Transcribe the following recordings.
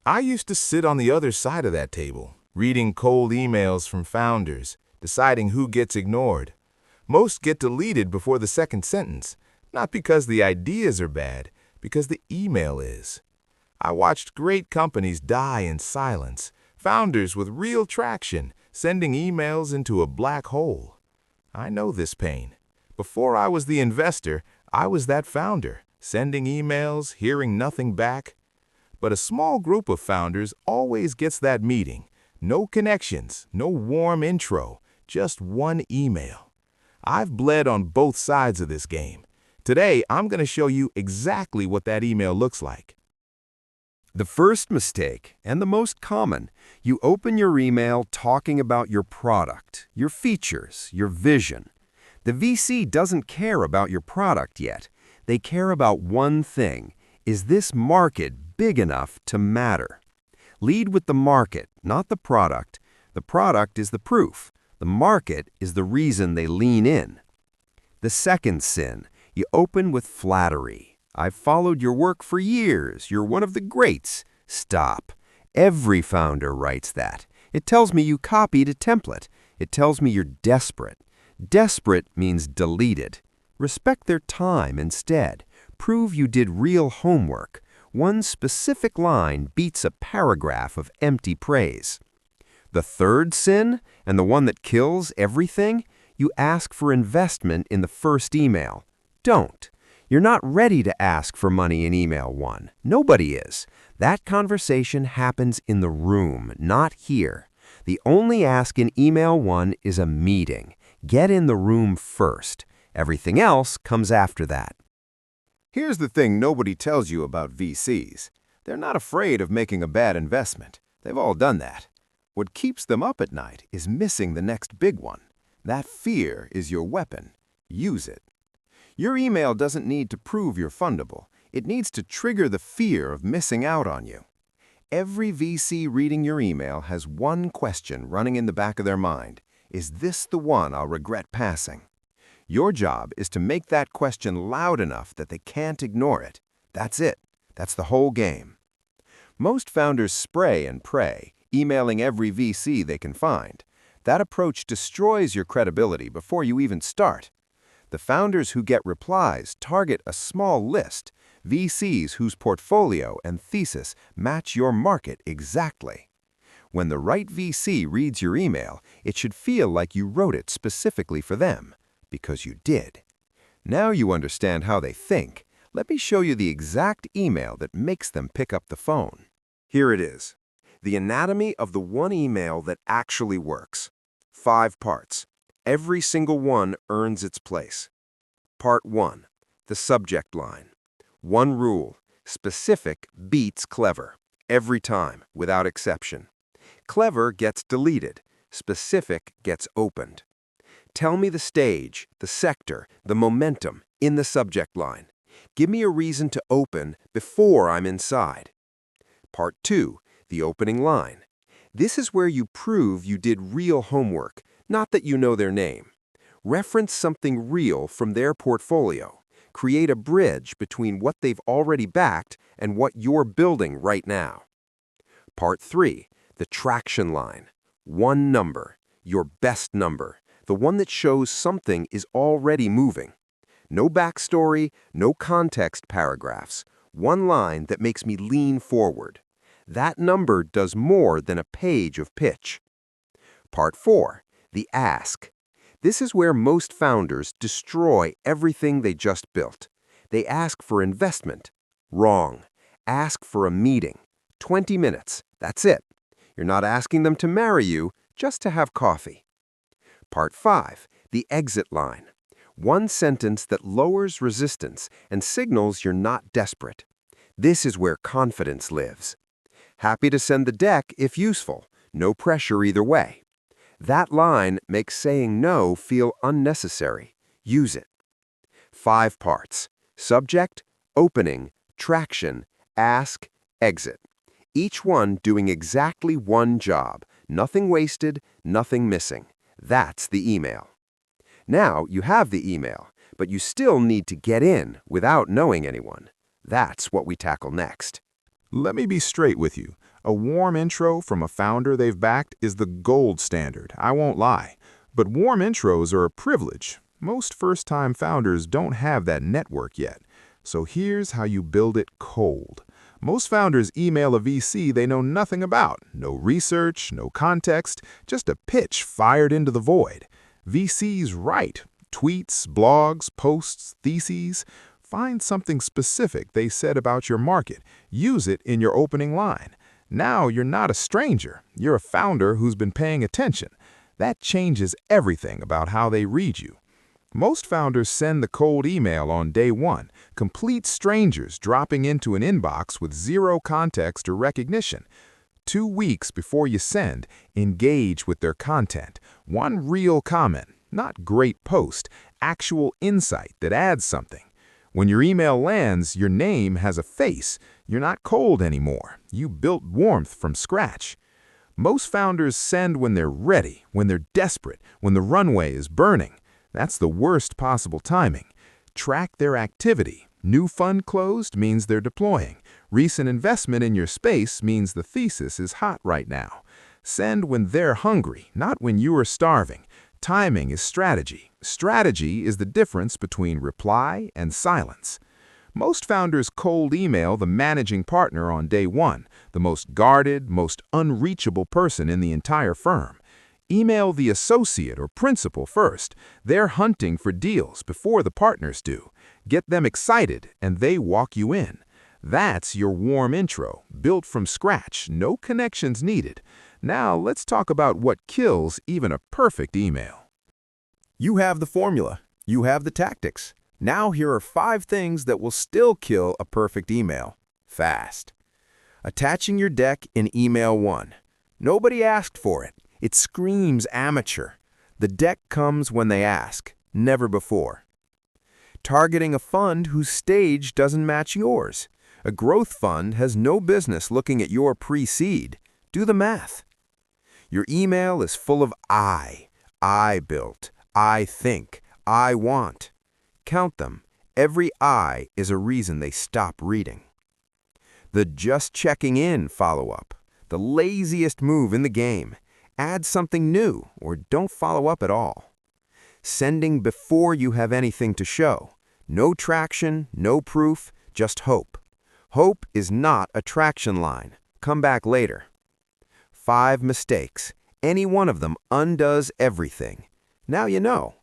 I used to sit on the other side of that table, reading cold emails from founders, deciding who gets ignored. Most get deleted before the second sentence, not because the ideas are bad, because the email is. I watched great companies die in silence, founders with real traction sending emails into a black hole. I know this pain. Before I was the investor, I was that founder, sending emails, hearing nothing back. But a small group of founders always gets that meeting. No connections, no warm intro, just one email. I've bled on both sides of this game. Today, I'm going to show you exactly what that email looks like. The first mistake, and the most common, you open your email talking about your product, your features, your vision. The VC doesn't care about your product yet. They care about one thing. Is this market big enough to matter? Lead with the market, not the product. The product is the proof. The market is the reason they lean in. The second sin, you open with flattery. I've followed your work for years. You're one of the greats. Stop. Every founder writes that. It tells me you copied a template. It tells me you're desperate. Desperate means deleted. Respect their time instead. Prove you did real homework. One specific line beats a paragraph of empty praise. The third sin, and the one that kills everything, you ask for investment in the first email. Don't. You're not ready to ask for money in email 1. Nobody is. That conversation happens in the room, not here. The only ask in email 1 is a meeting. Get in the room first. Everything else comes after that. Here's the thing nobody tells you about VCs. They're not afraid of making a bad investment. They've all done that. What keeps them up at night is missing the next big one. That fear is your weapon. Use it. Your email doesn't need to prove you're fundable. It needs to trigger the fear of missing out on you. Every VC reading your email has one question running in the back of their mind. Is this the one I'll regret passing? Your job is to make that question loud enough that they can't ignore it. That's it. That's the whole game. Most founders spray and pray, emailing every VC they can find. That approach destroys your credibility before you even start. The founders who get replies target a small list, VCs whose portfolio and thesis match your market exactly. When the right VC reads your email, it should feel like you wrote it specifically for them, because you did. Now you understand how they think. Let me show you the exact email that makes them pick up the phone. Here it is. The anatomy of the one email that actually works. 5 parts. Every single one earns its place. Part 1. The subject line. One rule. Specific beats clever. Every time, without exception. Clever gets deleted. Specific gets opened. Tell me the stage, the sector, the momentum in the subject line. Give me a reason to open before I'm inside. Part 2. The opening line. This is where you prove you did real homework, not that you know their name. Reference something real from their portfolio. Create a bridge between what they've already backed and what you're building right now. Part 3. The traction line. One number, your best number, the one that shows something is already moving. No backstory, no context paragraphs. One line that makes me lean forward. That number does more than a page of pitch. Part 4. The ask. This is where most founders destroy everything they just built. They ask for investment. Wrong. Ask for a meeting. 20 minutes. That's it. You're not asking them to marry you, just to have coffee. Part 5. The exit line. One sentence that lowers resistance and signals you're not desperate. This is where confidence lives. Happy to send the deck if useful. No pressure either way. That line makes saying no feel unnecessary. Use it. 5 parts. Subject, opening, traction, ask, exit. Each one doing exactly one job. Nothing wasted, nothing missing. That's the email. Now you have the email, but you still need to get in without knowing anyone. That's what we tackle next. Let me be straight with you. A warm intro from a founder they've backed is the gold standard, I won't lie. But warm intros are a privilege. Most first-time founders don't have that network yet. So here's how you build it cold. Most founders email a VC they know nothing about. No research, no context, just a pitch fired into the void. VCs write tweets, blogs, posts, theses. Find something specific they said about your market. Use it in your opening line. Now you're not a stranger. You're a founder who's been paying attention. That changes everything about how they read you. Most founders send the cold email on day one, complete strangers dropping into an inbox with zero context or recognition. 2 weeks before you send, engage with their content. One real comment, not great post, actual insight that adds something. When your email lands, your name has a face. You're not cold anymore. You built warmth from scratch. Most founders send when they're ready, when they're desperate, when the runway is burning. That's the worst possible timing. Track their activity. New fund closed means they're deploying. Recent investment in your space means the thesis is hot right now. Send when they're hungry, not when you are starving. Timing is strategy. Strategy is the difference between reply and silence. Most founders cold email the managing partner on day one, the most guarded, most unreachable person in the entire firm. Email the associate or principal first. They're hunting for deals before the partners do. Get them excited and they walk you in. That's your warm intro, built from scratch, no connections needed. Now let's talk about what kills even a perfect email. You have the formula. You have the tactics. Now here are 5 things that will still kill a perfect email. Fast. Attaching your deck in email 1. Nobody asked for it. It screams amateur. The deck comes when they ask, never before. Targeting a fund whose stage doesn't match yours. A growth fund has no business looking at your pre-seed. Do the math. Your email is full of I built, I think, I want. Count them. Every I is a reason they stop reading. The just checking in follow-up. The laziest move in the game. Add something new or don't follow up at all. Sending before you have anything to show. No traction, no proof, just hope. Hope is not a traction line. Come back later. 5 mistakes. Any one of them undoes everything. Now you know.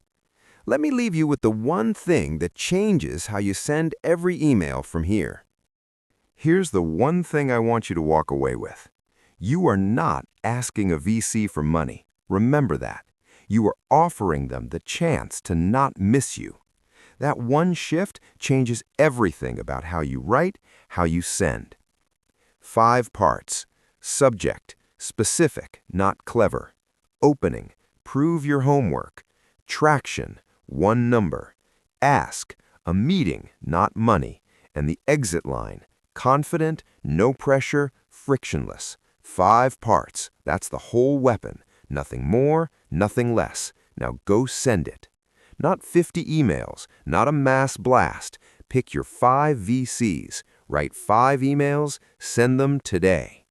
Let me leave you with the one thing that changes how you send every email from here. Here's the one thing I want you to walk away with. You are not asking a VC for money. Remember that. You are offering them the chance to not miss you. That one shift changes everything about how you write, how you send. 5 parts. Subject, specific, not clever. Opening, prove your homework. Traction, 1 number. Ask, a meeting, not money. And the exit line, confident, no pressure, frictionless. 5 parts. That's the whole weapon. Nothing more, nothing less. Now go send it. Not 50 emails, not a mass blast. Pick your 5 VCs. Write 5 emails, send them today.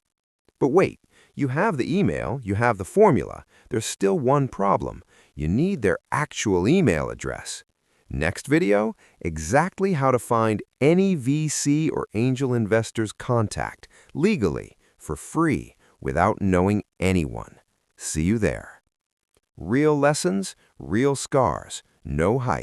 But wait, you have the email, you have the formula. There's still one problem. You need their actual email address. Next video, exactly how to find any VC or angel investor's contact legally, for free, without knowing anyone. See you there. Real lessons, real scars, no hype.